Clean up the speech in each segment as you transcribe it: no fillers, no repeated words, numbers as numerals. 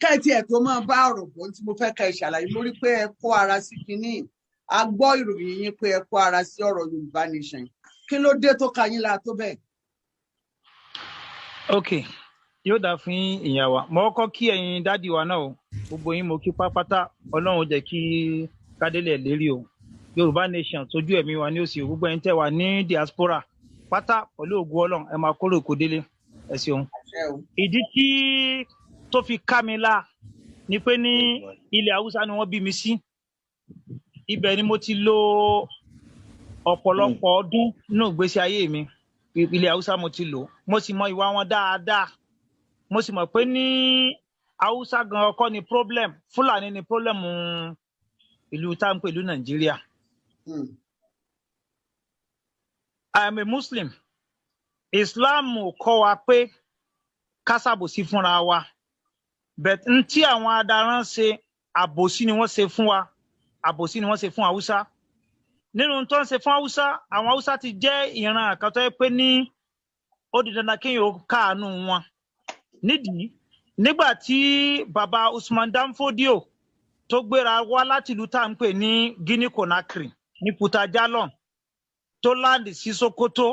kẹ́ẹ̀tì ẹ̀ tó máa bá ọ̀rọ̀ bọ́ tí mo fẹ́ kẹ́ ẹ ṣàlàyé lórí pé ẹ kó ara sí kinní a gbọ́ ìròyìn yín pé ẹ kó ara sí ọ̀rọ̀ Yorùbá nation kí ló dé tó ka yín la tó bẹ́ẹ̀. ok yóò dà fún ìyá wa mo kọ́kọ́ kí ẹ̀yin dádì wa náà o gbogbo yín mo kí pápátá Ọlọ́run jẹ́ kí kádélẹ̀ lérí o Yorùbá nation tójú ẹ̀mí wa ní òsì gbogbo ẹ̀yin tẹ́ wà ní diaspora pátá pẹ̀lú ògùn Ọlọ́run ẹ máa kórè kó délé ẹ ṣeun. ìdí tí tó fi ká mi la ni pé ní ilẹ̀ Haúsá ni wọ́n bí mi sí ibẹ̀ ni mo ti lò ọ̀pọ̀lọpọ̀ ọdún nínú ìgbésí ayé mi ilẹ̀ Haúsá mo ti lò mo sì mọ ìwà wọn dáadáa mo sì mọ̀ pé ní Haúsá gan ọkọ ni problem Fúlàní ni problem ìlú tá ń pè ìlú Nàìjíríà. I am a Muslim. Islam kọ́ wa pé ká ṣàbòsí fúnra wa but ntí àwọn adaran ṣe àbòsí ni wọ́n ṣe fún wa àbòsí ni wọ́n ṣe fún Haúsá nínú tó ń ṣe fún Haúsá àwọn Haúsá ti jẹ́ ìran àkàtọ́ pé ní ó di dandan kéèyàn káàánú wọn nídìí nígbà tí baba Usman Dan Fodio tó gbéra wá láti ìlú tá à ń pè ní Guinea Conakry ní Puta Jalon tó láǹdì sí Sokoto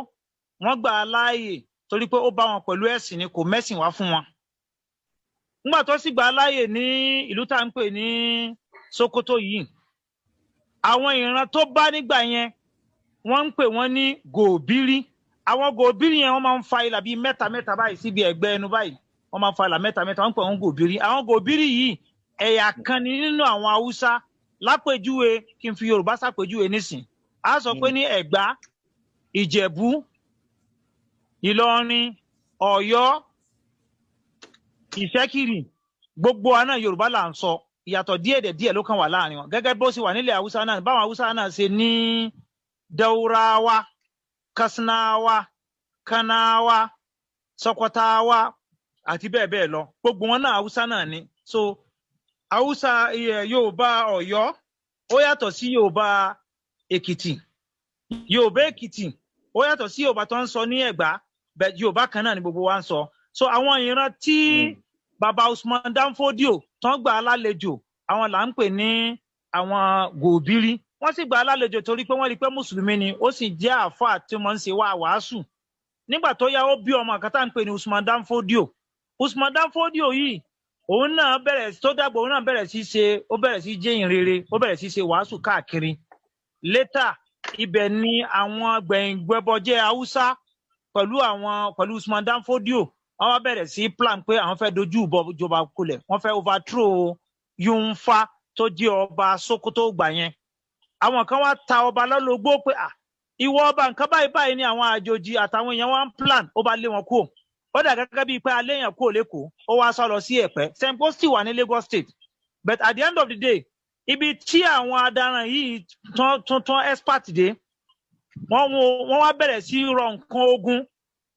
wọ́n gbà á láàyè torí pé ó bá wọn pẹ̀lú ẹ̀sìn ni kò mẹ́sìn wá fún wọn. nígbà tó sì gbà á láàyè ní ìlú tá à ń pè ní Sokoto yìí àwọn ìran tó bá nígbà yẹn wọ́n ń pè wọ́n ní gòbírí àwọn gòbírí yẹn wọ́n máa ń fa ìlà bíi mẹ́ta báyìí síbi ẹ̀gbẹ́ ẹnu báyìí wọ́n máa ń fa ìlà mẹ́ta wọ́n ń pè wọ́n gòbírí àwọn gòbírí yìí ẹ̀yà kan ni nínú àwọn Haúsá lápèjúwe kí n fi Yorùbá ṣàpèjúwe nísìn a sọ pé ní Ẹ̀gbá Ìjẹ̀bú Ìlọrin Ọ̀yọ́ Ìṣẹ́kìrì gbogbo wa náà Yorùbá là ń sọ ìyàtọ̀ díẹ̀ ló kàn wà láàrin wọn gẹ́gẹ́ bó sì wà nílẹ̀ Haúsá náà báwọn Haúsá náà ṣe ní Daurawa Katsinawa Kanawa Sokotawa àti bẹ́ẹ̀ lọ gbogbo wọn náà Haúsá náà ni so Haúsá Yorùbá Ọ̀yọ́ ó yàtọ̀ sí Yorùbá Èkìtì Yorùbá Èkìtì ó yàtọ̀ sí Yorùbá tó ń sọ ní Ẹ̀gbá bẹ́ẹ̀ Yorùbá kan náà ni gbogbo wa ń sọ so àwọn ìran tí baba Usman Dan Fodio tó ń gbà á lálejò àwọn là ń pè ní àwọn gòbírí wọ́n sì gbà á lálejò torí pé wọ́n rí pé mùsùlùmí ni ó sì jẹ́ àáfàá tí wọ́n ń ṣe wàásù nígbà tó yá ó bí ọmọ kan tá à ń pè ní Usman Dan Fodio Usman Dan Fodio yìí òun náà bẹ̀rẹ̀ tó dàgbà òun náà bẹ̀rẹ̀ sí jẹ́ ìrere ó bẹ̀rẹ̀ sí ṣe wàásù káàkiri létà ibẹ̀ ni àwọn gbẹ̀ngbẹ̀bọjẹ́ Haúsá pẹ̀lú Usman Dan Fodio wọ́n wá bẹ̀rẹ̀ sí plan pé àwọn fẹ́ dojú ìjọba kulẹ̀ wọ́n fẹ́ overthrow Yunfa tó jẹ́ ọba Sokoto gbà yẹn àwọn kan wá ta ọba lọ́lọ́gbó pé ìwọ ọba nǹkan báyìí ni àwọn àjòjì àtàwọn èèyàn wá ń plan ó bá lé wọn kúrò ó dà gẹ́gẹ́ bíi pé aléyàn kúrò lẹ́kọ̀ọ́ ó wá sá lọ sí Ẹ̀pẹ́ Sempo sì wà ní Lagos State but at the end of the day ibi tí àwọn adaran yìí tán expert dé wọ́n wá bẹ̀rẹ̀ sí rọ nǹkan ogun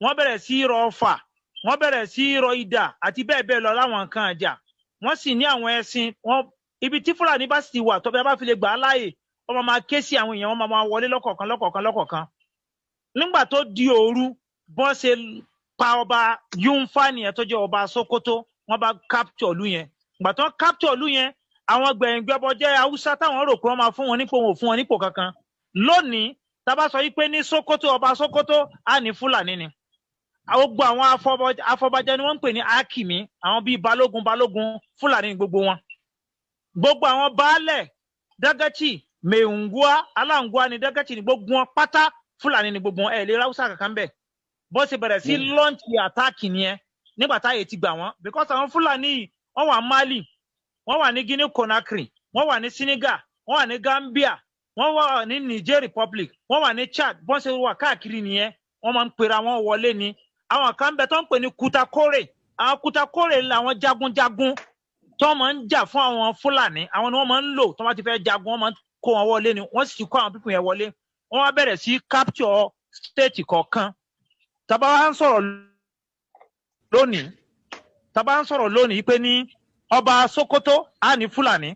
wọ́n bẹ̀rẹ̀ sí rọ ọfà wọ́n bẹ̀rẹ̀ sí rọ idà àti bẹ́ẹ̀ lọ láwọn nǹkan àjà wọ́n sì ní àwọn ẹṣin ibi tí Fúlàní bá sì wà tó bá fi lè gbà á láàyè wọ́n máa ké sí àwọn èèyàn wọ́n máa wọlé lọ́kọ̀ọ̀kan nígbà tó di òru bọ́n ṣe pa ọba Yunfa nìyẹn tó jẹ́ ọba Sokoto wọ́n bá capture ìlú yẹn ìgbà tó capture ìlú yẹn àwọn gbẹ̀ngbẹ̀bọjẹ́ Haúsá táwọn rò pé wọ́n máa fún wọn nípò wọn ò fún wọn nípò kankan lónìí tá bá sọ yí pé ní Sokoto ọba Sokoto á ní Fúlàní ni gbogbo àwọn afọbajẹ ni wọ́n ń pè ní Akimi àwọn bíi balógun Fúlàní gbogbo wọn gbogbo àwọn baálẹ̀ Dagachi Mehungwa Alangwa ni Dagachi ni gbogbo wọn pátá Fúlàní ni gbogbo wọn ẹ lè Haúsá kankan bẹ́ẹ̀ bó ṣe bẹ̀rẹ̀ sí launch attack nìyẹn nígbà táyé ti gbà wọ́n because àwọn Fúlàní yìí wọ́n wà Mali wọ́n wà ní Guinea Conakry wọ́n wà ní Senegal wọ́n wà ní Gambia wọ́n wà ní Niger Republic wọ́n wà ní Chad bó ṣe wà káàkiri nìyẹn wọ́n máa ń pera wọn wọlé ni àwọn kan bẹ tó ń pè ní Kutakore àwọn Kutakore làwọn jagunjagun tó máa ń jà fún àwọn Fúlàní àwọn ni wọ́n máa ń lò tó máa ti fẹ́ jagun wọ́n máa ń kó wọn wọlé ni wọ́n sì kó àwọn pípín yẹn wọlé wọ́n wá bẹ̀rẹ̀ sí capture state kọ̀ọ̀kan tàbá wá ń sọ̀rọ̀ lónìí pé ní ọba Sokoto á ní Fúlàní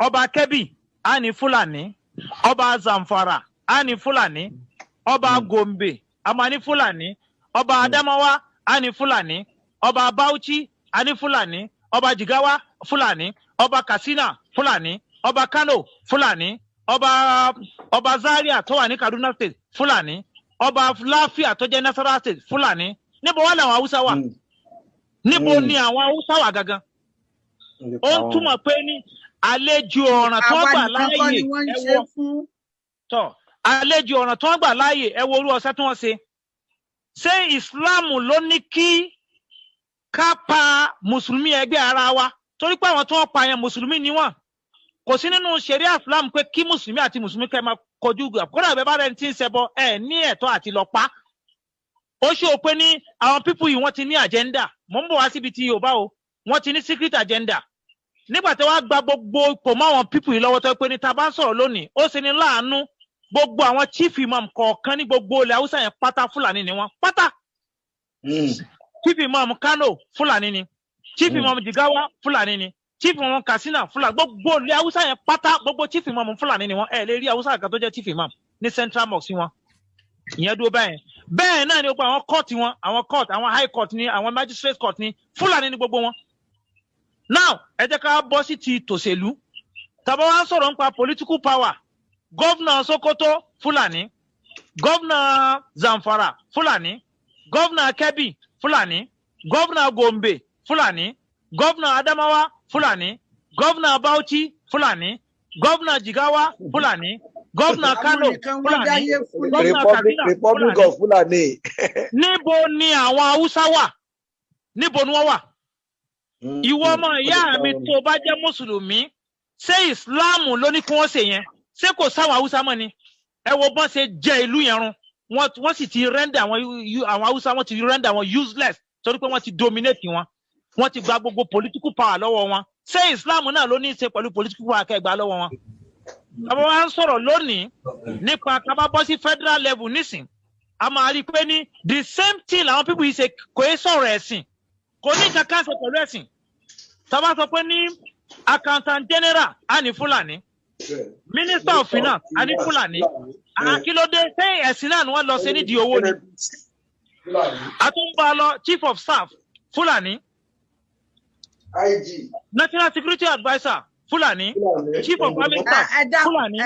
ọba Kebbi á ní Fúlàní ọba Zamfara á ní Fúlàní ọba Gombe á máa ní Fúlàní ọba Adamawa á ní Fúlàní ọba Bauchi ani Fulani, Ọba Jigawa Fulani, Ọba Katsina Fulani, Ọba Kano Fulani, Ọba Zaria tó wà ní Kaduna State Fulani, Ọba Lafia tó jẹ́ Nasarawa State Fulani. Níbo wà làwọn Hausa wà? Níbo ni àwọn Hausa wà gangan? Ó ń túmọ̀ pé ní àlejò ọ̀ràn tó gbà láàyè ẹ wo tọ́ àlejò ọ̀ràn tó gbà láàyè ẹ wo orú ọ̀sẹ̀ tí wọ́n ṣe. Ṣé Islam ló ní kí ká pa Mùsùlùmí ẹgbẹ́ ara wa? Torí pé àwọn tó ń pa yẹn Mùsùlùmí ni wọ́n. Kò sí nínú ṣẹ̀ríà Islam pé kí Mùsùlùmí àti Mùsùlùmí kẹ́ máa kojú gbà. Kódà bẹ́ẹ̀ bá rẹ̀ ti ń ṣẹbọ ẹ̀ ní ẹ̀tọ́ àti lọ pa. Ó ṣe òpin ní àwọn pípù yìí wọ́n ti ní agenda. Mo ń bọ̀ wá síbi ti Yorùbá o. Wọ́n ti ní secret agenda. Nígbà tí wọ́n gba gbogbo ipò mọ́ àwọn pípù yìí lọ́wọ́ tó pé ní ta bá ń sọ̀rọ̀ lónìí, ó ṣe ní láàánú gbogbo àwọn chief imam kọ̀ọ̀kan ní gbogbo ilẹ̀ Haúsá yẹn pátá Fúlàní ni wọ́n. Pátá. Chief imam Kano Fúlàní ni. Chief imam Jigawa Fúlàní ni. Chief imam Katsina Fúlàní. Gbogbo ilẹ̀ Haúsá yẹn pátá gbogbo chief imam Fúlàní ni wọ́n. Ẹ lè rí Haúsá kan tó jẹ́ chief imam ní Central Mosque wọn. Ìyẹn dúró bẹ́ẹ̀. Bẹ́ẹ̀ náà ni gbogbo àwọn court wọn, àwọn court, àwọn high court ni, àwọn magistrate court ni, Fúlàní ni gbogbo wọn. Now, ẹ jẹ́ ká bọ́ sí ti tòṣèlú. Tàbá wá ń sọ̀rọ̀ nípa political power. Governor Sokoto Fúlàní, Governor Zamfara Fúlàní, Governor Kebbi Fúlàní, Governor Gombe Fúlàní, Governor Adamawa Fúlàní, Governor Bauchi Fúlàní, Governor Jigawa Fúlàní, Governor Kano Fúlàní, Governor Katsina Republic of Fulani. Níbo ni àwọn Hausa wà? Níbo ni wọ́n wà? Ìwọ ọmọ ìyá mi tó bá jẹ́ Mùsùlùmí, ṣé Islam ló ní kí wọ́n ṣe yẹn? Ṣé kò sáwọn Hausa mọ́ ni? Ẹ wo bọ́n ṣe jẹ ìlú yẹn run. Wọ́n sì ti render àwọn Hausa wọ́n ti render wọn useless torí pé wọ́n ti dominate wọn. Wọ́n ti gba gbogbo political power lọ́wọ́ wọn. Ṣé Islam náà ló ní í ṣe pẹ̀lú political power kẹgbàá lọ́wọ́ wọn? Àwọn wa ń sọ̀rọ̀ lónìí nípa ká bá bọ́ sí federal level nísìn. A máa rí i pé ní the same thing làwọn people yìí ṣe kò é sọ̀rọ̀ ẹ̀sìn. Kò ní kankan ṣe pẹ̀lú ẹ̀sìn. Tàbá sọ pé ní accountant general á ní Fúlàní. Minister of finance á ní Fúlàní. Àkílódé ṣé ẹ̀sìn náà ni wọ́n lọ sí nídìí owó ni. A tún bá lọ chief of staff Fúlàní. IG. National security adviser Fulani, Chief of Army Staff, Fulani,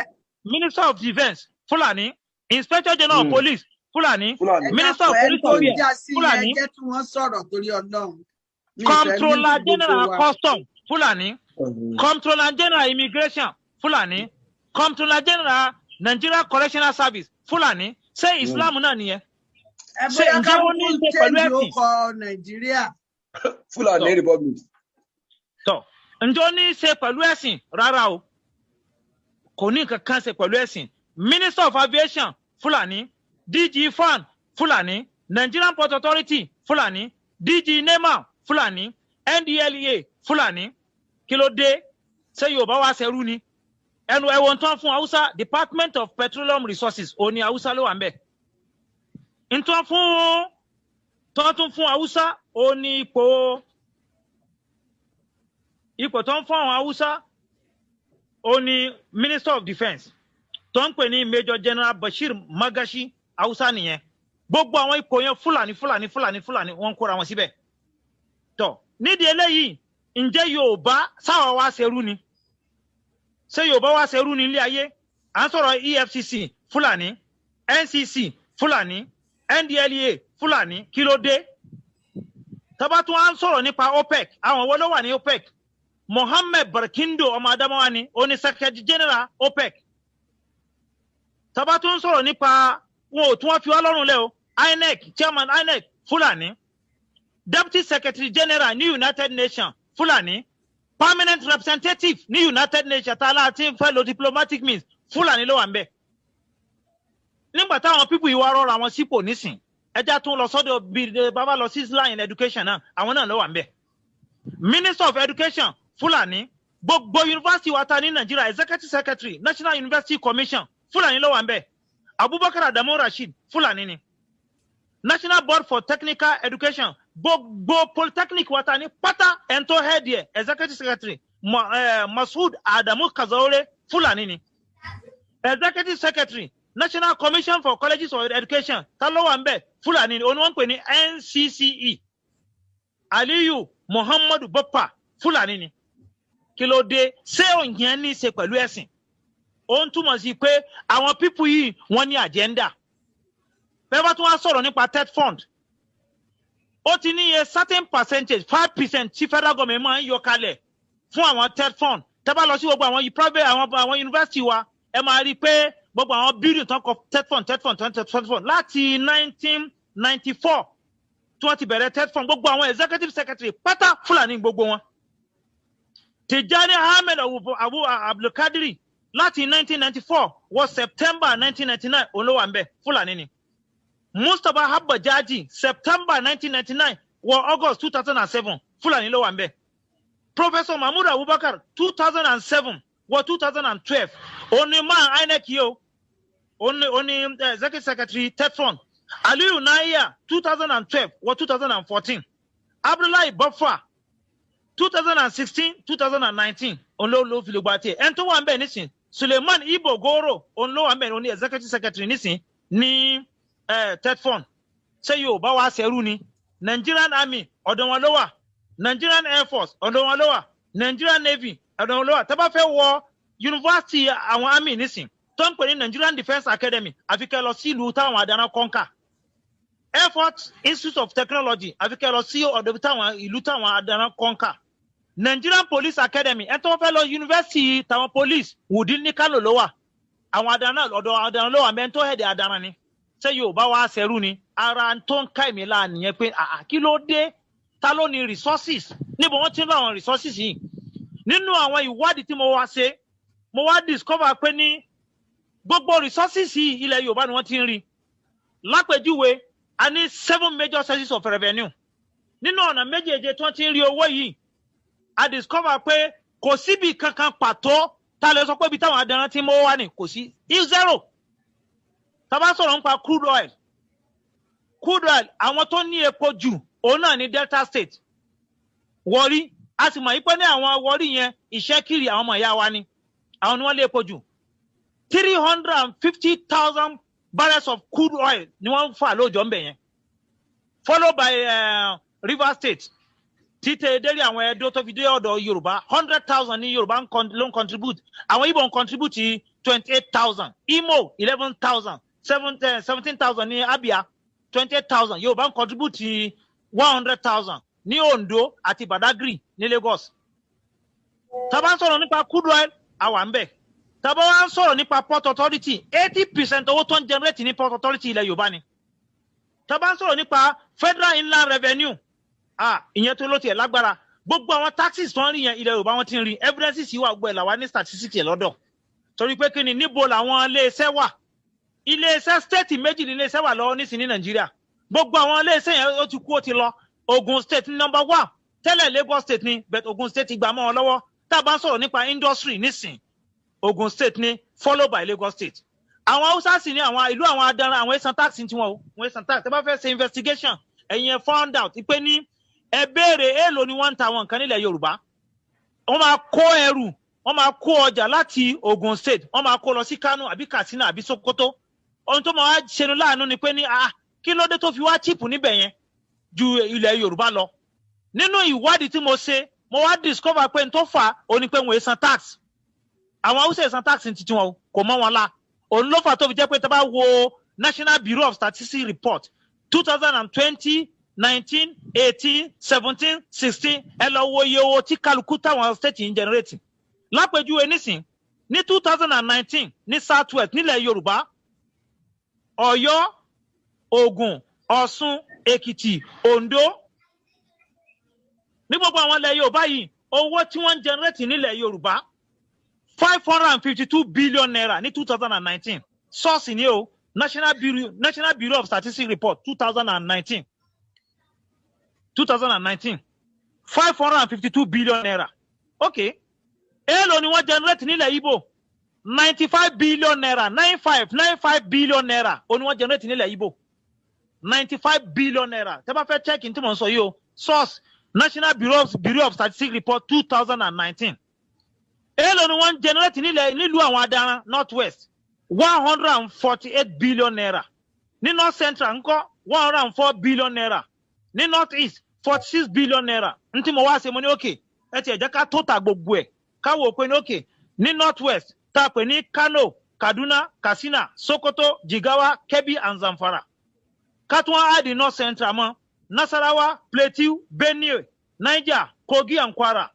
Minister of Defense, Fulani, Inspector General of Police, Fulani, Minister of Police Affairs, Fulani, Comptroller General Custom, Fulani, Comptroller General Immigration, Fulani, Comptroller General Nigeria Correctional Service, Fulani. Say Islam náà nìyẹn. Ṣé ǹjẹ́ wọ́n ní ṣe pẹ̀lú ẹ̀sìn? Fulani Republic. Tọ́. Ǹjọ́ ní ṣe pẹ̀lú ẹ̀sìn rárá o. Kò ní kankan ṣe pẹ̀lú ẹ̀sìn. Minister of Aviation Fulani, DG Fan Fulani, Nigerian Port Authority Fulani, DG NEMA Fulani, NDLEA Fulani. Kí ló dé? Ṣé Yorùbá wá ṣẹrú ni? Ẹnu ẹ̀wọ̀n tán fún Hausa Department of Petroleum Resources òní Hausa ló wà ń bẹ̀. Ntọ́ fún tọ́tún fún Hausa òní ipò tó ń fún àwọn Hausa ó ní Minister of Defence tó ń pè ní Major General Bashir Magashi Hausa nìyẹn gbogbo àwọn ipò yẹn Fulani wọ́n kóra wọn síbẹ̀ tó nídìí eléyìí ǹjẹ́ Yorùbá sáwà wá ṣerú ni ṣé Yorùbá wá ṣerú ni ilé ayé à ń sọ̀rọ̀ EFCC Fulani, NCC Fulani, NDLEA Fulani, kí ló dé tá bá tún à ń sọ̀rọ̀ nípa OPEC àwọn wo ló wà ní OPEC Mohammed Barkindo ọmọ Adamawa ni oní Secretary General OPEC. Tàbá tún sọ̀rọ̀ nípa wọn ò tún wá fi wá lọ́rùn lẹ́ o INEC Chairman INEC Fulani, Deputy Secretary General ní United Nations Fulani, Permanent Representative ní United Nations tá a láti fẹ́ lo diplomatic means Fulani ló wà ń bẹ̀. Nígbà táwọn pípù yìí wá rọra wọn sípò nísìn ẹja tún lọ sọ́dọ̀ bíi bàbá lọ sí line education náà àwọn náà ló wà ń bẹ̀. Minister of Education Fulani, gbogbo university wa ta ní Nigeria Executive Secretary National University Commission Fulani ló wà ń bẹ̀. Abubakar Adamu Rashid Fulani ni. National Board for Technical Education gbogbo polytechnic wa ta ní pátá ẹ̀ńtọ́ head yẹ Executive Secretary Masoud Adamu Kazaure Fulani ni. Executive Secretary National Commission for Colleges of Education ta ló wà ń bẹ̀ Fulani ni. Òun wọ́n pè ní NCCE. Aliyu Muhammadu Bappa Fúlàní ni kí ló dé ṣé òyìn ní í ṣe pẹ̀lú ẹ̀sìn ó ń túmọ̀ sí pé àwọn pípù yìí wọ́n ní agenda bẹ́ẹ̀ bá tún wá sọ̀rọ̀ nípa TET fund ó ti ní a certain percentage 5% tí federal government máa ń yọ kalẹ̀ fún àwọn TET fund tẹ́ bá lọ sí gbogbo àwọn private àwọn university wa ẹ máa rí i pé gbogbo àwọn building tán kọ TET fund láti 1994 tí wọ́n ti bẹ̀rẹ̀ TET fund gbogbo àwọn executive secretary pátá Fúlàní gbogbo wọn. Tijani Ahmed Abu Abdulkadiri láti 1994 wọ September 1999 olówó àmbẹ̀ Fúlàní ni. Mustapha Habba Jaji September 1999 wọ August 2007 Fúlàní ló wà ńbẹ̀. Professor Mahmoud Abubakar 2007 wọ 2012 oni man INEC yo oni executive secretary TET fund. Aliyu Naiya 2012 wọ 2014. Abdullahi Baffa 2016-2019 onlo filigba tie en tó wà ńbẹ̀ nísìn Suleiman Ibo Goro onlo wà ńbẹ̀ oni executive secretary nísìn ní TET fund ṣé Yorùbá wá ṣẹrú ni Nigerian Army ọ̀dọ̀ wọn ló wà Nigerian Air Force ọ̀dọ̀ wọn ló wà Nigerian Navy ọ̀dọ̀ wọn ló wà tẹ́ bá fẹ́ wọ university àwọn army nísìn tó ń pè ní Nigerian Defence Academy àfi kẹ́ lọ sí ìlú táwọn àdáná kọ́ńkà Air Force Institute of Technology àfi kẹ́ lọ sí ọ̀dọ̀ táwọn ìlú táwọn àdáná kọ́ńkà Nigerian Police Academy ẹ̀ tó fẹ́ lọ university táwọn police Wudil ní Kano ló wà àwọn àdáná ọ̀dọ̀ àdáná ló wà mẹ́ńtó hẹ̀dẹ̀ àdáná ni ṣé Yorùbá wá ṣẹrú ni ara tó ń ká ìmí láà nìyẹn pé kí ló dé ta ló ní resources níbo wọ́n ti ń lọ àwọn resources yìí nínú àwọn ìwádìí tí mo wá ṣe mo wá discover pé ní gbogbo resources yìí ilẹ̀ Yorùbá ni wọ́n ti ń rí lápèjúwe a ní 7 major sources of revenue nínú ọ̀nà méjèèje tí wọ́n ti ń rí owó yìí a discover pé kò síbi kankan pàtó ta lè sọ pé ibi táwọn adarán ti mọ́ wá ní kò sí zero. Tá bá sọ̀rọ̀ nípa crude oil àwọn tó ní epo jù òun náà ní Delta State Warri a sì mọ̀ yí pé ní àwọn Warri yẹn ìṣẹ́kiri àwọn ọmọ ìyá wa ni àwọn ni wọ́n lé epo jù 350,000 barrels of crude oil ni wọ́n fà lóòjọ́ ń bẹ̀ yẹn followed by Rivers State títẹ̀ dérí àwọn Ẹdó tó fi dé ọ̀dọ̀ Yorùbá 100,000 ní Yorùbá ló ń contribute àwọn Igbo ń contribute 28,000 Imo 11,000 17,000 ní Abia 28,000 Yorùbá ń contribute 100,000 ní Ondo àti Badagry ní Lagos. Tá bá ń sọ̀rọ̀ nípa crude oil àwa ń bẹ̀. Tá bá wá ń sọ̀rọ̀ nípa port authority 80% owó tó ń generate ní port authority ilẹ̀ Yorùbá ni. Tá bá ń sọ̀rọ̀ nípa federal inland revenue ìyẹn tó ló tiẹ̀ lágbára gbogbo àwọn taxes tó ń rí yẹn ilẹ̀ Yorùbá wọn ti ń rí evidences yìí wà gbọ́ ẹ̀ làwa ní statistics yẹn lọ́dọ̀ torí pé kí ni níbo làwọn iléeṣẹ́ wà iléeṣẹ́ state méjì ní iléeṣẹ́ wà lọ́wọ́ nísìnyí ní Nàìjíríà gbogbo àwọn iléeṣẹ́ yẹn ó ti kú ó ti lọ Ogun State ní number 1 tẹ́lẹ̀ Lagos State ní but Ogun State ti gbà mọ́ wọn lọ́wọ́ tá a bá ń sọ̀rọ̀ nípa industry nísìn Ogun State ní followed by Lagos State àwọn Hausa sì ní àwọn ìlú àwọn adaran àwọn ẹ̀sán tax tí wọ́n wọ́n ẹ̀sán tax tẹ́ bá fẹ́ ṣe investigation ẹ̀yin found out pé ní ẹ béèrè èèlò ni wọ́n ń ta àwọn nǹkan nílẹ̀ Yorùbá wọ́n máa kó ẹrù wọ́n máa kó ọjà láti Ogun State wọ́n máa kó lọ sí Kano àbí Katsina àbí Sokoto ohun tó máa wá ṣẹnu láàánú ni pé ní kí ló dé tó fi wá chíìpù níbẹ̀ yẹn ju ilẹ̀ Yorùbá lọ nínú ìwádìí tí mo ṣe mo wá discover pé n tó fà ó ní pé wọ́n san tax àwọn Hausa san tax ti tiwọn kò mọ́ wọn la òun ló fà tó fi jẹ́ pé tá bá wo National Bureau of Statistics report 2020 19 18 17 16 ẹ lọ wo iye owó tí kálukú táwọn state ń generate lápèjúwe nísìn ní 2019 ní Southwest nílẹ̀ Yorùbá Ọ̀yọ́ Ògùn Ọ̀ṣun Èkìtì Ondo ní gbogbo àwọn ilẹ̀ Yorùbá yìí owó tí wọ́n ń generate nílẹ̀ Yorùbá 552 billion naira ní 2019 source ni o National Bureau of Statistics report 2019 552 billion naira okay èló ni wọ́n generate nílẹ̀ Igbo 95 billion naira 95 billion naira ó ní wọ́n generate nílẹ̀ Igbo 95 billion naira tẹ́ bá fẹ́ check in tí mo ń sọ yìí o source National Bureau of Statistics report 2019 èló ni wọ́n generate nílùú àwọn adaran Northwest 148 billion naira ní North Central ńkọ́ 104 billion naira ní North East 46 billion naira nti mo wá ṣe mo ní okay ẹ ti ẹ jẹ́ ká total gbogbo ẹ̀ ká wò pé ní okay ní northwest tá pè ní Kano, Kaduna, Katsina, Sokoto, Jigawa, Kebbi and Zamfara ká tún add the north central mọ́ Nasarawa, Plateau, Benue, Niger, Kogi and Kwara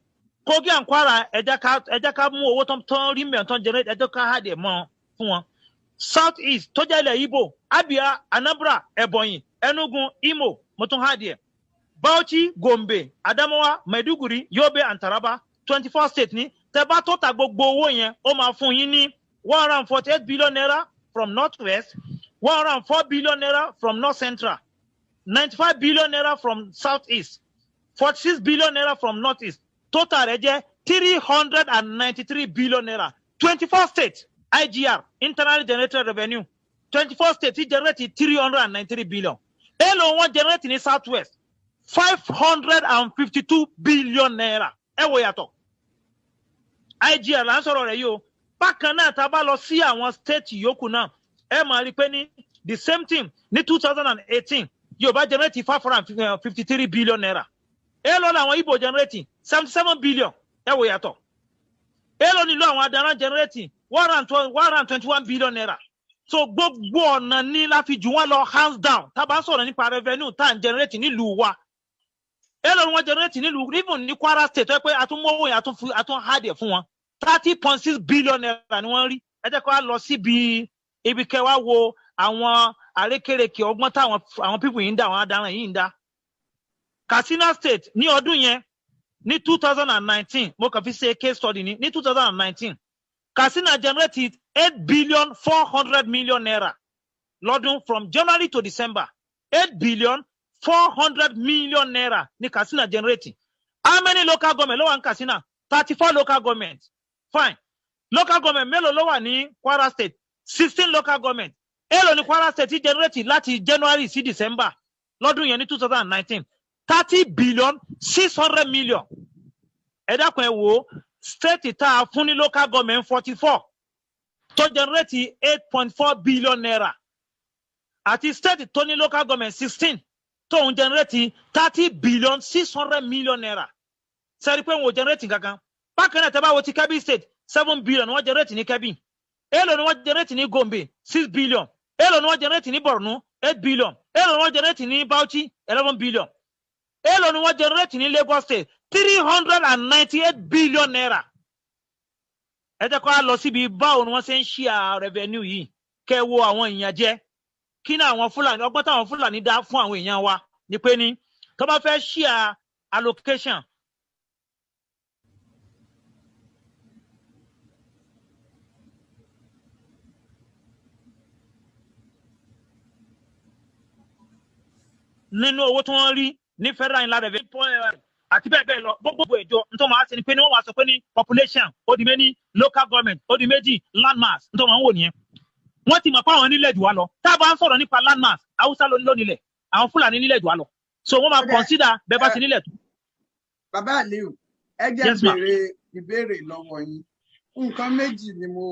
ẹ jẹ́ ká mú owó tán rí mẹ́rin tán generate ẹ jẹ́ ká add ẹ̀ mọ́ fún wọn south east tó jẹ́ ilẹ̀ Igbo, Abia, Anambra, Ebonyi, Enugu, Imo mo tún add ẹ̀ Bauchi, Gombe, Adamawa, Maiduguri, Yobe and Taraba 24 states ni tẹ́ bá total gbogbo owó yẹn ó máa fún yín ní 148 billion naira from northwest 104 billion naira from north central 95 billion naira from southeast 46 billion naira from northeast total rẹ̀ jẹ́ 393 billion naira 24 states IGR internally generated revenue 24 states generate 393 billion èló wọ́n generate ní southwest 552 billion naira ẹ wò yàtọ̀ IGR là ń sọ̀rọ̀ rẹ̀ yìí o bákan náà tá bá lọ sí àwọn state yòókù náà ẹ máa rí pé ní the same thing ní 2018 Yorùbá generate 553 billion naira èló làwọn Igbo generate 77 billion ẹ wò yàtọ̀ èló nílò àwọn Adaran generate 121 billion naira so gbogbo ọ̀nà ní la fi jù wọ́n lọ hands down tá bá sọ̀rọ̀ nípa revenue tá ń generate nílùú wa èló ni wọ́n generate nílùú even ní Kwara state tó pé àtúnmọ́wó yẹn àtún hard ẹ̀ fún wọn 30.6 billion naira ni wọ́n rí ẹ jẹ́ kó wá lọ síbi ibi kẹwàá wo àwọn àrékèrèkè ọgbọ́n táwọn àwọn people yìí ń dá àwọn Adaran yìí ń dá Katsina state ní ọdún yẹn ní 2019 mo kàn fi ṣe case study ní 2019 Katsina generated 8 billion 400 million naira lọ́dún from January to December 8 billion 400 million naira ní Katsina generating. How many local government ló wà ní Katsina? 34 local government. Fine. Local government mélòó ló wà ní Kwara state? 16 local government. Èló ní Kwara state generate láti January sí December lọ́dún yẹn ní 2019. 30 billion 600 million. Ẹ dákun ẹ wò state tá a fún ní local government 44 tó generate 8.4 billion naira. Àti state tó ní local government 16 tó ń generate 30 billion 600 million naira. Sẹ́rí pé wọ́n generate kankan. Bákan náà tẹ́ bá wo ti Kebbi state 7 billion wọ́n generate ní Kebbi. Èló ni wọ́n generate ní Gombe 6 billion. Èló ni wọ́n generate ní Borno 8 billion. Èló ni wọ́n generate ní Bauchi 11 billion. Èló ni wọ́n generate ní Lagos state 398 billion naira. Ẹ jẹ́ kó lọ síbi báwo ni wọ́n ṣe ń share revenue yìí kẹ́ wo àwọn èèyàn jẹ kí ni àwọn Fúlàní ọgbọ́n táwọn Fúlàní dá fún àwọn èèyàn wa ni pé ní tó bá fẹ́ share allocation nínú owó tí wọ́n rí ní federal inland revenue àti bẹ́ẹ̀ bẹ́ẹ̀ lọ gbogbo ẹjọ́ nítorí wọ́n á ṣe ni pé ní wọ́n wá sọ pé ní population ó di méjì local government ó di méjì landmass nítorí wọ́n wò nìyẹn wọ́n ti mọ̀ pé àwọn nílẹ̀ jù wá lọ tá a bá ń sọ̀rọ̀ nípa landmass Haúsá ló nílẹ̀ àwọn Fúlàní nílẹ̀ jù wá lọ so wọ́n máa consider bẹ́ẹ̀ bá ti nílẹ̀ tó. Bàbá Aliu ẹ jẹ́ béèrè ìbéèrè lọ́wọ́ yín nǹkan méjì ni mo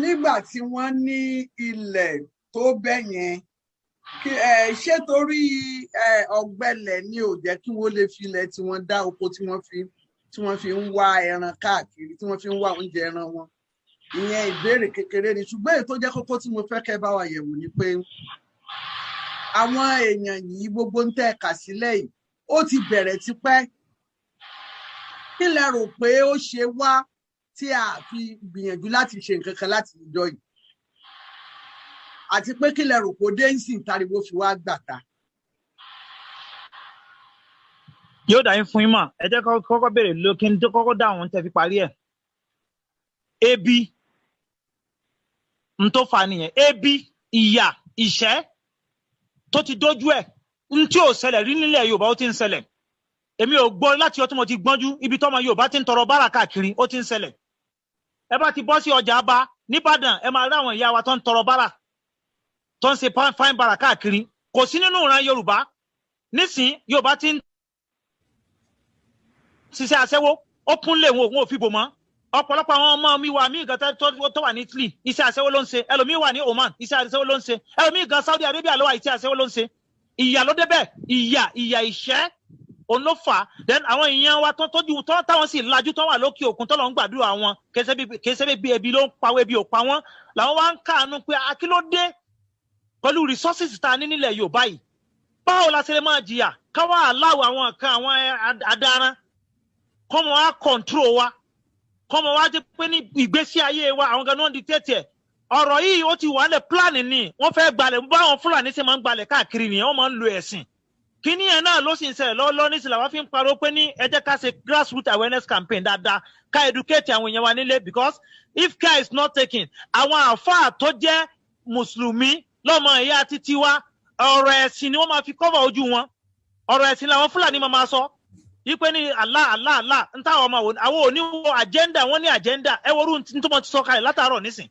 nígbà tí wọ́n ní ilẹ̀ tó bẹ́ẹ̀ yẹn ṣé torí ọ̀gbẹlẹ̀ ni ò jẹ́ kí wọ́n lè filẹ̀ tí wọ́n dá oko tí wọ́n fi ń wá ẹran káàkiri tí wọ́n fi ń wá oúnjẹ ẹran wọn ìyẹn ìbéèrè kékeré ni ṣùgbọ́n èyí tó jẹ́ kókó tí mo fẹ́ kẹ́ bá wa yẹ̀wò ni pé àwọn èèyàn yìí gbogbo ń tẹ́ ẹ̀ka sílẹ̀ yìí ó ti bẹ̀rẹ̀ tipẹ́ kí lẹ rò pé ó ṣe wá tí a fi gbìyànjú láti ṣe nǹkan kan láti ìjọ yìí àti pé kí lẹ rò pé dé ń sìn tariwo fi wá gbàtà. Yóò dá yín fún yín mà ẹ jẹ́ kọ́kọ́ béèrè lókè ní tó kọ́kọ́ dá àwọn tẹ́ fi parí ẹ̀. Ebi n tó fa nìyẹn ebi ìyà ìṣẹ́ tó ti dójú ẹ̀ n tí ò ṣẹlẹ̀ rí nílẹ̀ Yorùbá ó ti ń ṣẹlẹ̀ èmi ò gbọ́ láti ọtí mo ti gbọ́njú ibi tọ́mọ Yorùbá ti ń tọrọ bárà káàkiri ó ti ń ṣẹlẹ̀ ẹ bá ti bọ́ sí ọjà Aba nìbàdàn ẹ máa rí àwọn ìyá wa tó ń tọrọ bárà tó ń ṣe fine bárà káàkiri kò sí nínú ìran Yorùbá nísìn Yorùbá ti ń ṣiṣẹ́ aṣẹ́wó ó kúnlẹ̀ wọn ò fi bò mọ́ ọ̀pọ̀lọpọ̀ àwọn ọmọ mi wà mí gan tó wà ní Italy iṣẹ́ aṣẹ́wó ló ń ṣe ẹlòmíì wà ní Oman iṣẹ́ aṣẹ́wó ló ń ṣe ẹlòmíì gan Saudi Arabia ló wà iṣẹ́ aṣẹ́wó ló ń ṣe ìyà ló débẹ̀ ìyà ìṣẹ́ òun ló fà. Then àwọn èèyàn wa tó tọ́jú tó táwọn sì lajú tó wà lókè òkun tó lọ ń gbàdúrà wọn kẹsẹ́ bí ebi ló ń pa ebi ò pa wọ́n làwọn wá ń káàánú pé kí ló dé pẹ̀lú resources tá a ní nílẹ̀ Yorùbá yìí báwo la ṣe lè máa jìyà káwá aláwọ̀ àwọn kan àwọn adarán kọ́mọ wa control wa kọ́mọ wa jẹ́ pé ní ìgbésí ayé wa àwọn gan-an wọ́n dictate ẹ̀ ọ̀rọ̀ yìí ó ti wà lẹ̀ plan ni wọ́n fẹ́ gbalẹ̀ báwọn Fúlàní ṣe máa ń gbalẹ̀ káàkiri nìyẹn wọ́n máa ń lo ẹ̀sìn kíní ẹ̀ náà ló sì ń ṣẹlẹ̀ lọ́wọ́ ní ìsìlẹ̀ wọ́n fi ń pariwo pé ní ẹ jẹ́ ká ṣe grassroots awareness campaign dáadáa ká educate àwọn èèyàn wa nílé because if care is not taken àwọn àfáà tó jẹ́ mùsùlùmí lọ́mọ ìyá títí wa ọ̀rọ̀ ẹ̀sìn ni wọ́n máa fi cover ojú wọn ọ̀rọ̀ ẹ̀sìn làwọn Fúlàní máa sọ yípe ní Allah ń táwọn ọmọ àwọn òní wo agenda wọ́n ní agenda ẹ wo orú tó mọ ti sọ kalẹ̀ látàárọ̀ nísìn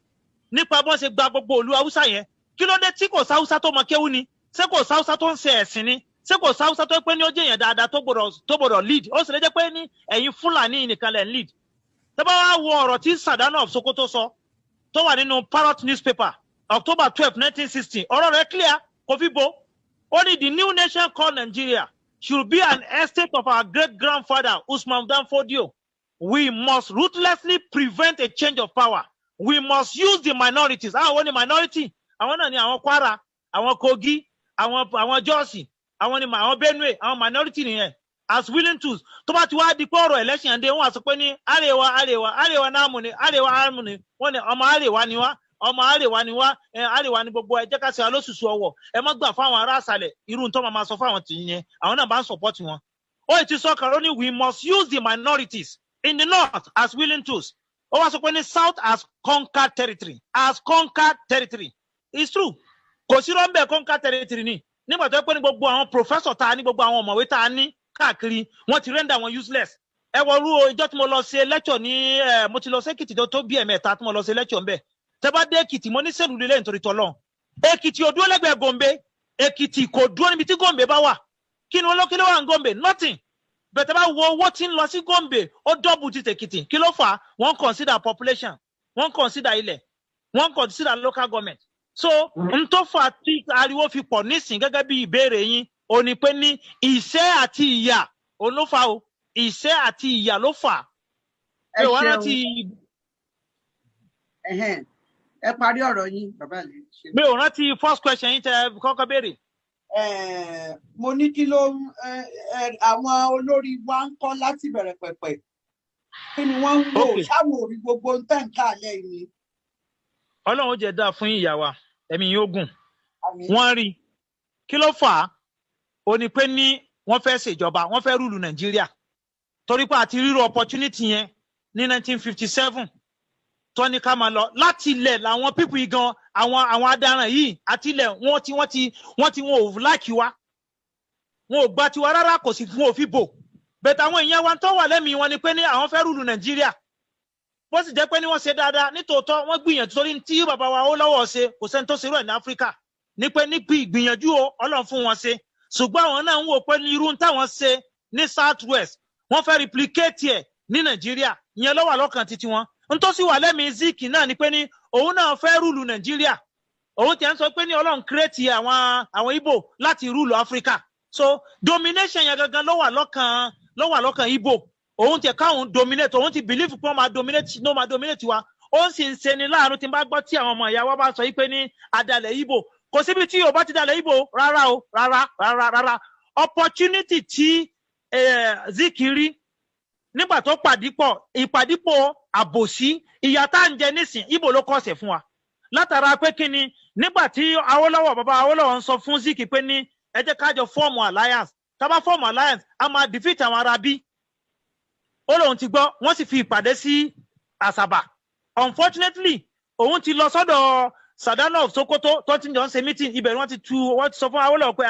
nípa bọ́n ṣe gba gbogbo òlu Haúsá yẹn kí ló dé tí kò sáúsá tó mọ kéwú ni ṣé kò sáúsá tó ń ṣe ẹ̀sìn ni ṣé kò sáúsá tó pé ní ó jẹ́ èèyàn dáadáa tó gbọ́dọ̀ lead ó sì lè jẹ́ pé ní ẹ̀yin Fúlàní nìkan lẹ̀ ń lead tẹ́ bá wá wo ọ̀rọ̀ tí Sadano of Sokoto sọ tó wà nínú Parrot newspaper October 12, 1960 ọ̀rọ̀ rẹ̀ clear kò fi bo ó ní the new nation called Nigeria should be an estate of our great-grandfather Usman Dan Fodio. We must ruthlessly prevent a change of power. We must use the minorities. Àwọn ni minority. Àwọn náà ni àwọn Kwara, àwọn Kogi, àwọn Jọ́ọ̀sì, àwọn Benue, àwọn minority nìyẹn. As willing tools. Tó bá ti wá di pé ọ̀rọ̀ election dé wọ́n á sọ pé ní Arewa náà mú ni, Arewa mú ni, wọ́n ní ọmọ Arewa ni wá. Ọmọ Arewa ni wá Arewa ni gbogbo ẹ jẹ́ ká ṣe alóṣùṣù ọwọ́ ẹ má gbà fáwọn ará àṣàlẹ̀ irú tó máa sọ fáwọn tì yẹn àwọn náà bá ń support wọn. Ó ti sọ kàró ní we must use the minorities in the north as willing tools. Ó wá sọ pé ní south as conquered territory. It's true. Kò sí rọ́ńbẹ́ conquered territory ni nígbà tó pé ní gbogbo àwọn professor ta ní gbogbo àwọn ọ̀mọ̀wé ta ní káàkiri wọ́n ti render wọn useless. Ẹ wọ rú ìjọ tí mo lọ ṣe lecture ní mo ti lọ sí Èkìtì tó bí ẹ̀mẹ́ta tí mo lọ ṣe lecture ńbẹ̀. Tẹ́bá dé Èkìtì mo ní sẹ́lù lélẹ̀ nítorí tọ́lọ́ Èkìtì ò dúró lẹ́gbẹ̀ẹ́ Gombe Èkìtì kò dúró níbi tí Gombe bá wà kí ni olókèlè wà ní Gombe nothing bẹ̀tẹ̀ bá wo owó tí ń lọ sí Gombe ó dọ́bù ti Èkìtì kí ló fà á wọ́n consider population wọ́n consider ilẹ̀ wọ́n consider local government so n tó fà á tí ariwo fi pọ̀ nísìn gẹ́gẹ́ bí ìbéèrè yín ó ní pé ní ìṣẹ́ àti ìyà òun ló fà á o ìṣẹ́ àti ìyà ló fà á. Ẹ parí ọ̀rọ̀ yín bàbá mi. Mi ò rántí first question yín tẹ kọ́kọ́ béèrè. Mo ní kí ló àwọn olórí wa ń kọ́ láti bẹ̀rẹ̀ pẹ̀pẹ̀ kí ni wọ́n ń wò ṣáwọn orí gbogbo ń tẹ̀ ń ká alẹ́ yìí. Ọlọ́run ó jẹ́ dáa fún ìyá wa ẹ̀mí yóò gùn wọ́n rí kí ló fà á ó ní pé ní wọ́n fẹ́ ṣèjọba wọ́n fẹ́ rúlu Nàìjíríà torí pé àti ríro opportunity yẹn ní 1957 tó ní ká máa lọ láti ilẹ̀ làwọn pípù yìí gan àwọn adaràn yìí àti ilẹ̀ wọ́n ò láàkì wa wọn ò gba tiwa rárá kò sì fún òfin bò bẹ̀tẹ̀ àwọn èèyàn wa tó wà lẹ́mìí wọn ni pé ní àwọn fẹ́ rúlu Nàìjíríà bó sì jẹ́ pé ní wọ́n ṣe dáadáa nítòótọ́ wọ́n gbìyànjú torí tí bàbá wa ó lọ́wọ́ ṣe kò sẹ́ni tó ṣerú ẹ̀ ní Áfíríkà ní pé ní ìgbìyànjú Ọlọ́run fún wọn ṣe ṣùgbọ́n àwọn náà ń wò pé ní irú táwọn ṣe ní South West wọ́n fẹ́ replicate ẹ̀ ní Nàìjíríà ìyẹn ló wà lọ́kàn títí wọn ntọ́sí wà lẹ́mìí Zik náà ni pé ní òun náà fẹ́ rúlu Nàìjíríà òun ti ń sọ pé ní Ọlọ́run kírètì àwọn Ìgbò láti rúlu Áfíríkà so domination yẹn gangan ló wà lọ́kàn Ìgbò òun ti káwọn dominate òun ti believe pé wọ́n máa dominate wa ó sì ń ṣe ni láàánú tí n bá gbọ́ tí àwọn ọmọ ìyá wa bá sọ pé ní adalẹ̀ Ìgbò kò síbi tí Yorùbá ti dalẹ̀ Ìgbò rárá opportunity tí Zik rí nígbà tó ìpàdípọ̀ àbòsí ìyà tá ń jẹ nísìn Ìgbò ló kọsẹ̀ fún wa látara pé kí ni nígbà tí bàbá Awólọ́wọ̀ ń sọ fún Zik pé ní ẹ jẹ́ ká jọ fọ́ọ̀mù alliance tá bá fọ́ọ̀mù alliance a máa defeat àwọn ará bí ó lóun ti gbọ́ wọ́n sì fi ìpàdé sí Àsàbà unfortunately òun ti lọ sọ́dọ̀ Sadano of Sokoto tó ti jọ ń ṣe meeting ibẹ̀ wọ́n ti sọ fún Awólọ́wọ̀ pé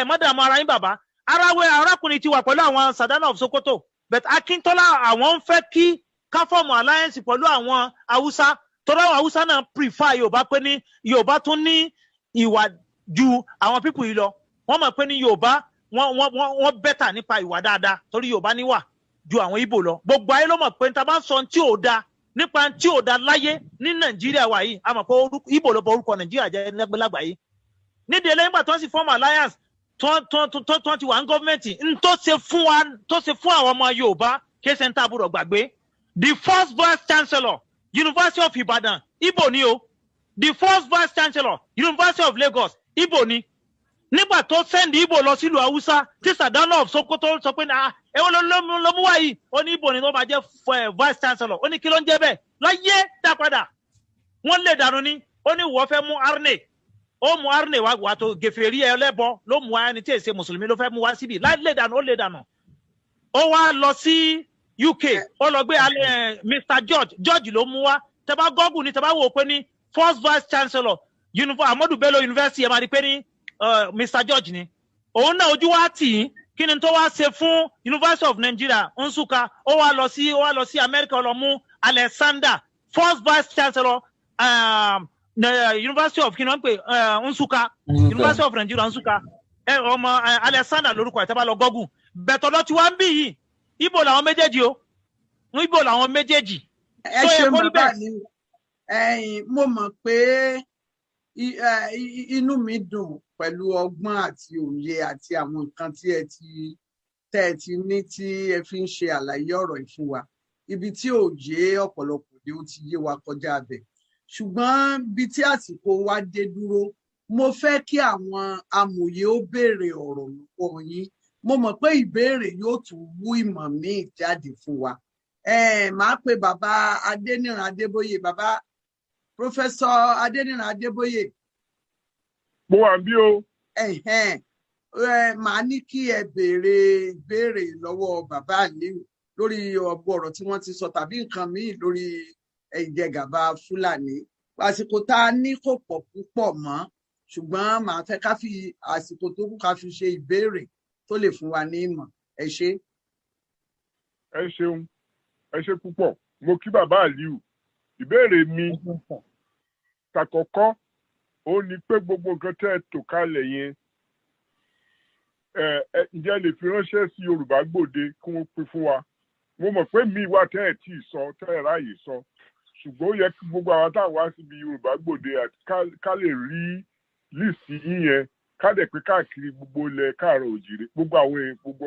mọ́dàmú ara yín bàbá arákùnrin ti wà pẹ̀lú àwọn Sadano of Sokoto but Akíntọ́lá àwọn ń fẹ́ kí ká fọ́ọ̀mù alliance pẹ̀lú àwọn Haúsá tọ́lá àwọn Haúsá náà prefer Yorùbá pé ní Yorùbá tún ní ìwà ju àwọn people yìí lọ wọ́n mọ̀ pé ní Yorùbá wọ́n bẹ́tà nípa ìwà dáadáa torí Yorùbá níwà ju àwọn Ìgbò lọ gbogbo ayé ló mọ̀ pé níta bá ń sọ tí ò da nípa tí ò da láyé ní Nàìjíríà wà yìí a mọ̀ pé Ìgbò ló bọ orúkọ Nàìjíríà jẹ́ lágbàáyé nídìí eléyìí nígbà tó ń sì fọ́ọ̀mù alliance tó ti wà ní gọ́ọ̀mẹ̀ntì tó ṣe fún àwọn ọmọ Yorùbá kéṣe ń tàbúrò gbàgbé. The first vice chancellor University of Ibadan Igbo ni o. The first vice chancellor University of Lagos Igbo ni. Nígbà tó send Igbo lọ sílùú Haúsá tí Sàdánà of Sokoto sọ pé ẹwọ ló mú wá yìí ó ní Igbo ni tó máa jẹ́ vice chancellor ó ní kí ló ń jẹ́ bẹ́ẹ̀ láyé dá padà wọ́n lè dànù ni ó ní wọ́n fẹ́ mú Arne ó mú Arne wá tó gèfèrí ẹlẹ́bọ ló mú ẹni tí èsè mùsùlùmí ló fẹ́ mú wá síbi lè dànù ó lè dànù ó wá lọ sí UK ó lọ gbé Mr. George ló mú wá tẹ́bá gọ́gùn ní tẹ́bá wò pé ní first vice chancellor Ahmadu Bello University ẹ̀ máa rí pé ní Mr. George ni òun náà ojú wa tì í kí ni tó wá ṣe fún University of Nigeria Nsukka ó wá lọ sí America ó lọ mú Alexander first vice chancellor University of Nsukka University of Nigeria Nsukka ọmọ Alexander lórúkọ ẹ̀ tẹ́bá lọ gọ́gùn bẹ̀tọ̀dọ̀ tí wọ́n ń bì yìí Igbo làwọn méjèèjì o Igbo làwọn méjèèjì. ẹ ṣe bàbá mi mo mọ̀ pé inú mi dùn pẹ̀lú ọgbọ́n àti òye àti àwọn nǹkan tí ẹ ti ní tí ẹ fi ń ṣe àlàyé ọ̀rọ̀ yìí fún wa ibi tí ò yé ọ̀pọ̀lọpọ̀ dé ó ti yé wa kọjá abẹ ṣùgbọ́n bí tí àsìkò wa dé dúró mo fẹ́ kí àwọn amòye ó béèrè ọ̀rọ̀ lọ́wọ́ yín mo mọ̀ pé ìbéèrè yóò tún wú ìmọ̀ míì jáde fún wa màá pe bàbá Adéníran Adébóyè bàbá Professor Adéníran Adébóyè. Mo wà bí o. Màá ní kí ẹ béèrè ìbéèrè lọ́wọ́ bàbá Aliu lórí ọ̀rọ̀ tí wọ́n ti sọ tàbí nǹkan míì lórí ìjẹgàba Fúlàní. Àsìkò tá a ní kò pọ̀ púpọ̀ mọ́ ṣùgbọ́n màá fẹ́ ká fi àsìkò tó kù ká fi ṣe ìbéèrè tó lè fún wa ní ìmọ̀. Ẹ ṣé. Ẹ ṣeun ẹ ṣé púpọ̀ mo kí bàbá Aliu ìbéèrè mi tàkọ́kọ́ ó ní pé gbogbo nǹkan tẹ́ ẹ tò kalẹ̀ yẹn ǹjẹ́ lè fi ránṣẹ́ sí Yorùbá Gbòde kí wọ́n pín fún wa mo mọ̀ pé mi wà tẹ́ ẹ tí ì sọ tẹ́ ẹ ráàyè sọ ṣùgbọ́n ó yẹ kí gbogbo àwọn táwọn wá síbi Yorùbá Gbòde àti ká lè rí líìsì yíyẹn ká dẹ̀ pé káàkiri gbogbo ilẹ̀ káàárọ̀ òjìrè gbogbo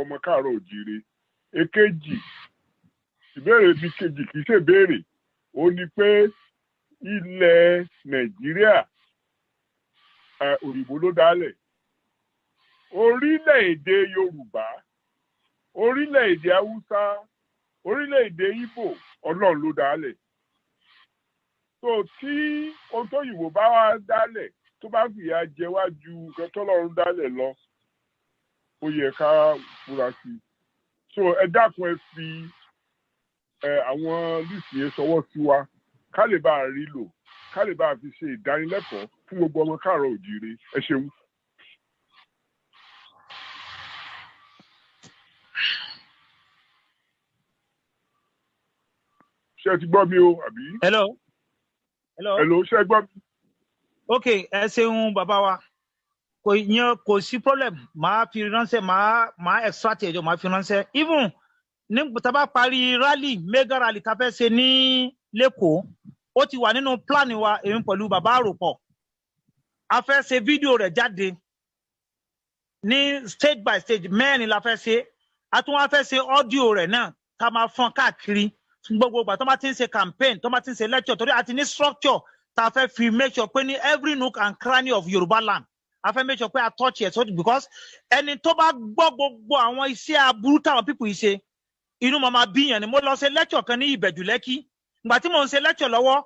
ọmọ káàárọ̀ òjìrè. Èkejì ìbéèrè mi kejì kì í ṣe béèrè ó ní pé ilẹ̀ Nàìjíríà òyìnbó ló dálẹ̀ orílẹ̀-èdè Yorùbá orílẹ̀-èdè Haúsá orílẹ̀-èdè Ìgbò Ọlọ́run ló dálẹ̀ tó tí ohun tó yìnbó bá wá dálẹ̀ tó bá fìyà jẹ wá ju nǹkan tọ́lọ́run dálẹ̀ lọ ó yẹ ká fura sí i so ẹ dákun ẹ fi àwọn lísì yẹn sọwọ́ sí wa ká lè bá a rí lò ká lè bá a fi ṣe ìdánilẹ́kọ̀ọ́ fún gbogbo ọmọ káàárọ̀ òjìrè ẹ ṣeun. ṣé ẹ ti gbọ́ mi o àbí. hello ṣé ẹ gbọ́ mi. ok ẹ ṣeun bàbá wa kò sí problem màá fi ránṣẹ́ màá extract ẹjọ́ màá fi ránṣẹ́ even nígbà tá a bá parí rally mega rally tá a fẹ́ ṣe ní lẹ́kọ̀ọ́ ó ti wà nínú plan wa èmi pẹ̀lú bàbá àròpọ̀ a fẹ́ ṣe fídíò rẹ̀ jáde ní stage by stage mẹ́rin la fẹ́ ṣe a tún wá fẹ́ ṣe audio rẹ̀ náà ká máa fọ́n káàkiri gbogbo ìgbà tó bá ti ń ṣe campaign tó bá ti ń ṣe lecture torí a ti ní structure tá a fẹ́ fi make sure pé ní every nook and cranny of Yorùbá land a fẹ́ make sure pé a touch it so because ẹni tó bá gbọ́ gbogbo àwọn iṣẹ́ aburú táwọn people yìí ṣe inú mama bíyàn ni mo lọ ṣe lecture kan ní Ìbẹ̀jú Lẹ́kì ìgbà tí mo ń ṣe lecture lọ́wọ́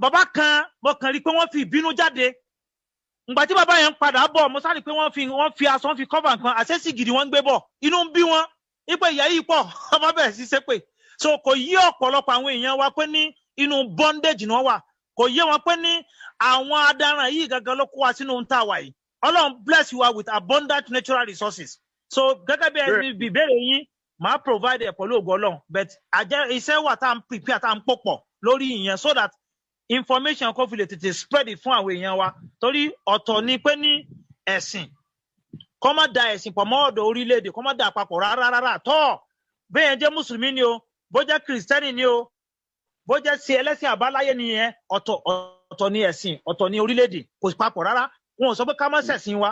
bàbá kan mo kàn rí pé wọ́n fi ìbínú jáde ìgbà tí bàbá yẹn padà bọ̀ mo sáré pé wọ́n fi aṣọ fi cover nǹkan àṣẹ́sì gidi wọ́n ń gbé bọ̀ inú ń bí wọn ipe ìyá yìí pọ̀ ọmọ bẹ̀rẹ̀ sí ṣépè so kò yí ọ̀pọ̀lọpọ̀ àwọn èèyàn wa pé ní inú bondage ni wọ́n wà kò yé wọn pé ní àwọn adaràn yìí gangan ló kó wa sínú ohun tá a wà yìí Ọlọ́run bless you with abundant natural resources so gẹ́gẹ́ bí ìbéèrè yín máa provide ẹ̀ pẹ̀lú ògo Ọlọ́run but iṣẹ́ wà tá à ń prepare tá à ń pòpọ̀ lórí ìyẹn so that information kò fi lè tètè spread fún àwọn èèyàn wa torí ọ̀tọ̀ ni pé ní ẹ̀sìn kó má da ẹ̀sìn pọ̀ mọ́ ọ̀dọ̀ orílẹ̀-èdè kó má da àpapọ̀ rárá tọ́ bẹ́ẹ̀ jẹ́ mùsùlùmí ni o bó jẹ́ kìrìsìtẹ́nì ni o bó jẹ́ sí ẹlẹ́sìn àbáláyé nìyẹn ọ̀tọ̀ ni ẹ̀sìn ọ̀tọ̀ ni orílẹ̀-èdè kò papọ̀ rárá wọn ò sọ pé ká má ṣẹ̀sìn wa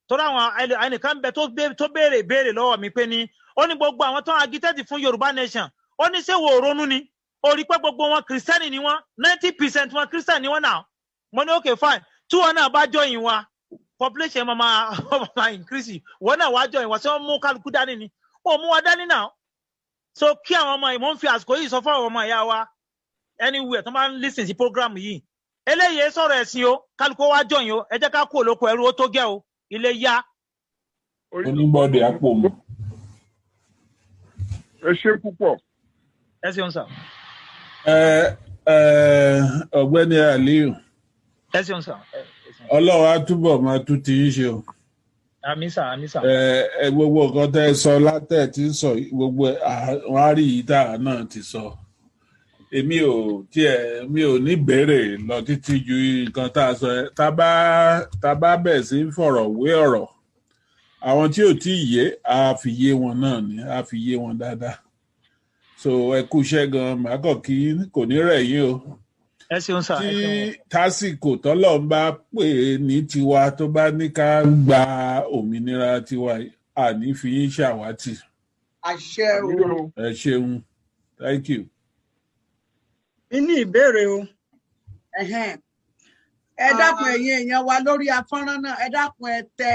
tó ráwọn ẹnìkan bẹ tó béèrè lọ́wọ́ mi pé ní ó ní gbogbo àwọn tó ń agitate fún Yorùbá nation ó ní ṣé wo ronú ni ó rí pé gbogbo wọn Kristẹni ni wọn 90% wọn Kristẹni ni wọn náà mo ní okay fine tí wọn náà bá join wa population máa increase wọn náà wá join wa ṣé wọn mú kálukú dání ni wọn mú wa dání náà so kí àwọn ọmọ ìmọ̀ ń fi àsìkò yìí sọ fún àwọn ọmọ ìyá wa anywhere tó máa ń listen sí program yìí eléyìí sọ̀rọ̀ ẹ̀sìn o kálukú wá join o ẹ jẹ́ ká kú olóko ẹrú ó tó gẹ́ o ilé yá. oníbọ̀dé àpò mu. ẹ ṣé púpọ̀. ẹ ṣeun sà. Ọ̀gbẹ́ni Aliyu. ẹ ṣeun sà. Ọlọ́run á túbọ̀ máa tún ti yín ṣe o. àmín sà àmín sà. Gbogbo nǹkan tẹ́ ẹ sọ látẹ̀ tí ń sọ gbogbo wọn á rí yìí tá a náà ti sọ. Èmi ò ní béèrè lọ títí ju nǹkan tá a sọ ẹ tá bá bẹ̀ sí ń fọ̀rọ̀ wé ọ̀rọ̀ àwọn tí ò tí ì yé a fi yé wọn náà ni a fi yé wọn dáadáa so ẹ kú iṣẹ́ gan màá kàn kí kò ní rẹ̀ yín o ẹ ṣeun sà tí tásìkò tọ́lọ̀ ń bá pè ní tiwa tó bá ní ká gba òmìnira tiwa àní fi yín ṣàwátì. àṣẹ o. ẹ ṣeun thank you. ní ìbéèrè o. ẹ dákun ẹ̀yin èèyàn wa lórí afọ́nrán náà ẹ dákun ẹ tẹ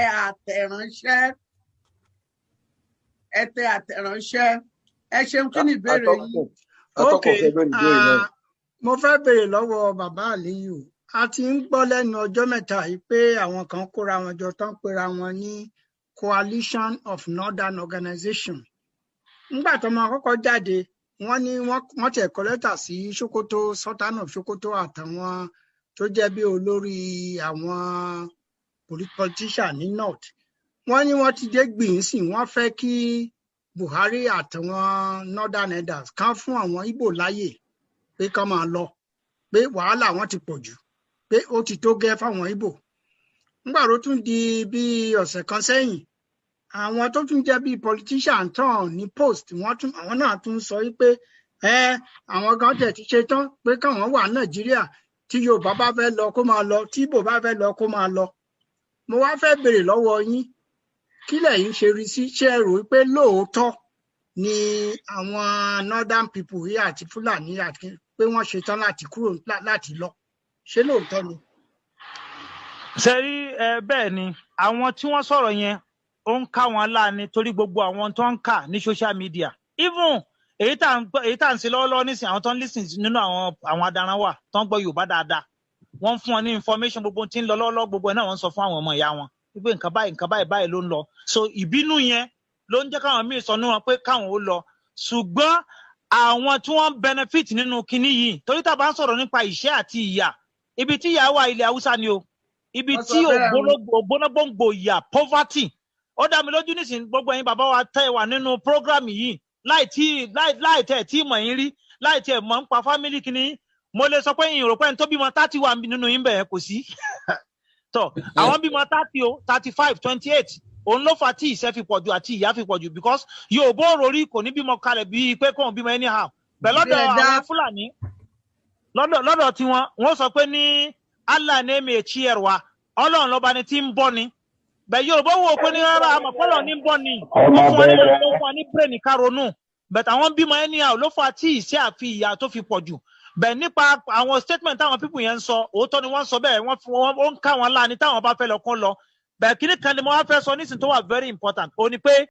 àtẹ̀ránṣẹ́ ẹ ṣeun kí ni ìbéèrè yìí. ok mo fẹ́ béèrè lọ́wọ́ bàbá Aliyu a ti ń gbọ́ lẹ́nu ọjọ́ mẹ́ta yìí pé àwọn kan kóra wọn jọ tán pera wọn ní Coalition of Northern Organization nígbà tó máa kọ́kọ́ jáde wọ́n ní wọ́n tẹ̀ kọ lẹ́tà sí Sokoto Sultan of Sokoto àtàwọn tó jẹ́ bí olórí àwọn politician ní north wọ́n ní wọ́n ti dé gbìyìn sí wọ́n fẹ́ kí Buhari àtàwọn northern elders kan fún àwọn Ìgbò láyè pé kán máa lọ pé wàhálà wọn ti pọ̀ jù pé ó ti tó gẹ́ fáwọn Ìgbò nígbà tó tún di bí ọ̀sẹ̀ kan sẹ́yìn àwọn tó tún jẹ́ bí politician tán ní post àwọn náà tún sọ wípé àwọn gan tẹ̀ ti ṣe tán pé káwọn wà Nàìjíríà tí Yorùbá bá fẹ́ lọ kó máa lọ tí Ìgbò bá fẹ́ lọ kó máa lọ mo wá fẹ́ béèrè lọ́wọ́ yín kí lẹ̀yin ṣe rí sí ṣé ẹ rò wípé lóòótọ́ ni àwọn northern people yìí àti Fúlàní àti pé wọ́n ṣe tán láti kúrò láti lọ ṣé lóòótọ́ ni. ṣe rí bẹ́ẹ̀ ni àwọn tí wọ́n sọ̀rọ̀ yẹn ó ń ká wọn láàánú torí gbogbo àwọn tó ń kà ní social media even èyí tá à ń ṣe lọ́wọ́lọ́wọ́ nísìnyí àwọn tó ń listen nínú àwọn adaran wà tó ń gbọ́ Yorùbá dáadáa wọ́n fún wọn ní information gbogbo tí ń lọ lọ́wọ́lọ́wọ́ gbogbo ẹ̀ náà wọ́n sọ fún àwọn ọmọ ìyá wọn wípé nǹkan báyìí ló ń lọ so ìbínú yẹn ló ń jẹ́ káwọn míì sọ ní wọn pé káwọn ó lọ ṣùgbọ́n àwọn tí wọ́n benefit nínú kinní yìí torí tá a bá ń sọ̀rọ̀ nípa ìṣẹ́ àti ìyà ibi tí ìyà wà ilẹ̀ Haúsá ni o ibi tí ògbónágbòǹgbò ìyà poverty ó dá mi lójú nísìnyí gbogbo ẹ̀yin bàbá wa tẹ́ wà nínú program yìí láì tẹ̀ tí mọ̀ yín rí láì tẹ̀ mọ̀ ń pa family kinní mo lè sọ pé yín rò pé ẹni tó bímọ 30 wà nínú yín bẹ̀rẹ̀ kò sí tọ àwọn bímọ 30 o 35 28 òun ló fà tí ìṣẹ́ fi pọ̀jù àti ìyà fi pọ̀jù because Yorùbá òròrí kò ní bímọ kalẹ̀ bíi pé kóun bímọ anyhow bẹ́ẹ̀ lọ́dọ̀ àwọn Fúlàní lọ́dọ̀ tiwọn wọ́n sọ pé ní Allah ní èmi èchí ẹ̀rọ wa Ọlọ́run lọ́ba ni tí ń bọ́ ni bẹ́ẹ̀ Yorùbá wò pé ní rárá àmọ́ fọlọ́ ní bọ́ ni wọ́n fún wa ní brain káronú bẹ́ẹ̀ àwọn bímọ anyhow ló fà tí ìṣẹ́ àfi ìyà tó fi pọ̀jù bẹ́ẹ̀ nípa àwọn statement táwọn people yẹn ń sọ òótọ́ ni wọ́n sọ bẹ́ẹ̀ wọ́n ń ká wọn láàánú táwọn bá fẹ́ lọ kó lọ bẹ́ẹ̀ kíní kan ni mo wá fẹ́ sọ nísìnyí tó wà very important ó ní pé